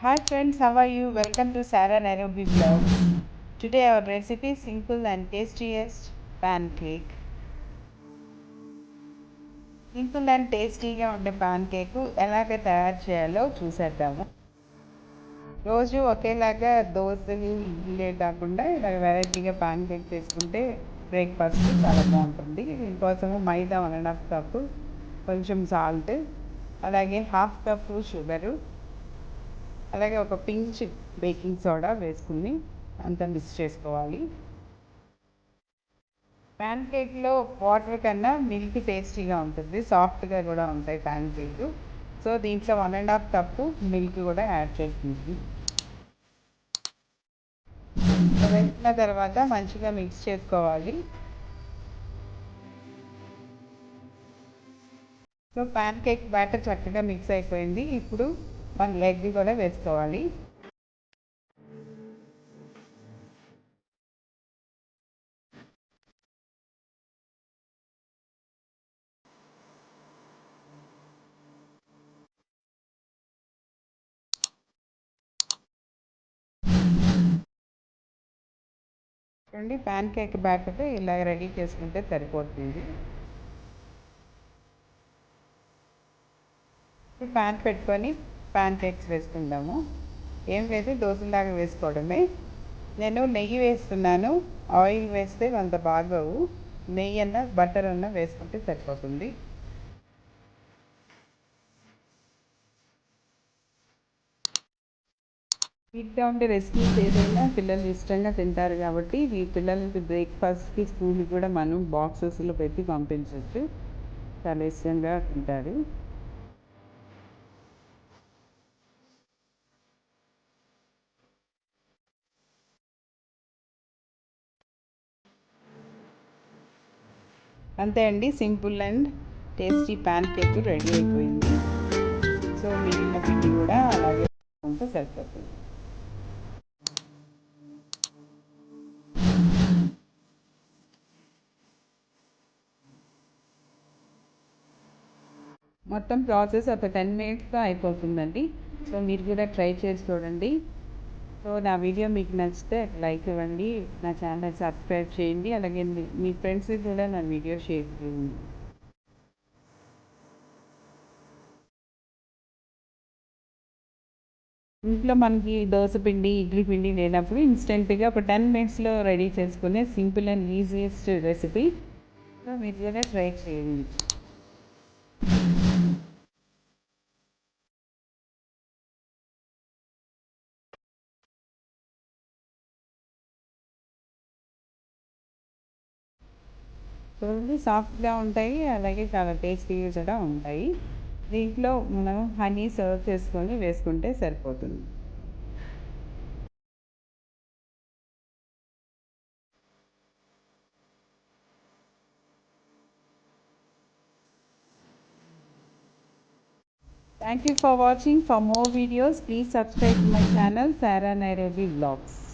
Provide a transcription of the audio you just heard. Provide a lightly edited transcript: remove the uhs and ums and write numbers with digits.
Hi friends, how are you? Welcome to Sarah Nairobi Vlogs. Today our recipe is simple and tastiest pancake. Simple and టేస్టీగా ఉండే pan cake ఎలాగ తయారు చేయాలో చూసేద్దాము. రోజు ఒకేలాగా దోశలు ఇడ్లీ కాకుండా ఇలా వెరైటీగా పాన్ కేక్ చేసుకుంటే బ్రేక్ఫాస్ట్ చాలా బాగుంటుంది. దీనికోసము మైదా 1.5 కప్పు, కొంచెం సాల్ట్, అలాగే 1/2 కప్పు షుగరు, అలాగే ఒక పించ్ బేకింగ్ సోడా వేసుకుని అంతా మిక్స్ చేసుకోవాలి. ప్యాన్ కేక్లో వాటర్ కన్నా మిల్క్ టేస్టీగా ఉంటుంది, సాఫ్ట్గా కూడా ఉంటాయి ప్యాన్ కేక్. సో దీంట్లో 1.5 కప్పు మిల్క్ కూడా యాడ్ చేస్తుంది. వేసిన తర్వాత మంచిగా మిక్స్ చేసుకోవాలి. సో ప్యాన్ కేక్ బ్యాటర్ చక్కగా మిక్స్ అయిపోయింది. ఇప్పుడు మన ఎగ్ కూడా వేసుకోవాలి. చూడండి, ప్యాన్ కేక్ బ్యాటర్ ఇలా రెడీ చేసుకుంటే సరిపోతుంది. ఇప్పుడు ప్యాన్ పెట్టుకొని ప్యాన్ కేక్స్ వేసుకుందాము. ఏం లేదు, దోశలాగా వేసుకోవడమే. నేను నెయ్యి వేస్తున్నాను. ఆయిల్ వేస్తే అంత బాగోవు. నెయ్యి అన్న బటర్ అన్న వేసుకుంటే సరిపోతుంది. స్వీట్గా ఉండే రెసిపీస్ ఏదైనా పిల్లలు ఇష్టంగా తింటారు కాబట్టి ఈ పిల్లలకి బ్రేక్ఫాస్ట్కి స్కూల్కి కూడా మనం బాక్సెస్లో పెట్టి పంపించవచ్చు. చాలా ఇష్టంగా తింటారు. అంతే అండి, simple and tasty pan cake ready అయిపోయింది. సో మిగిలిన పిండి కూడా అలాగే ఉంటే సరిపోతుంది. మొత్తం ప్రాసెస్ ఒక 10 మినిట్స్లో అయిపోతుందండి. సో మీరు కూడా ట్రై చేసి చూడండి. సో నా వీడియో మీకు నచ్చితే లైక్ ఇవ్వండి, నా ఛానల్ సబ్స్క్రైబ్ చేయండి, అలాగే మీ ఫ్రెండ్స్కి కూడా నా వీడియో షేర్ చేయండి. ఇంట్లో మనకి దోశ పిండి, ఇడ్లీ పిండి లేనప్పుడు ఇన్స్టెంట్గా ఒక 10 మినిట్స్లో రెడీ చేసుకునే simple and easiest recipe. So మీరు కూడా ట్రై చేయండి. చూడండి, సాఫ్ట్గా ఉంటాయి, అలాగే చాలా టేస్టీగా కూడా ఉంటాయి. దీంట్లో మనం హనీ సర్వ్ చేసుకొని వేసుకుంటే సరిపోతుంది. Thank you for watching. For more videos, please subscribe to my channel, Sarah Nairobi Vlogs.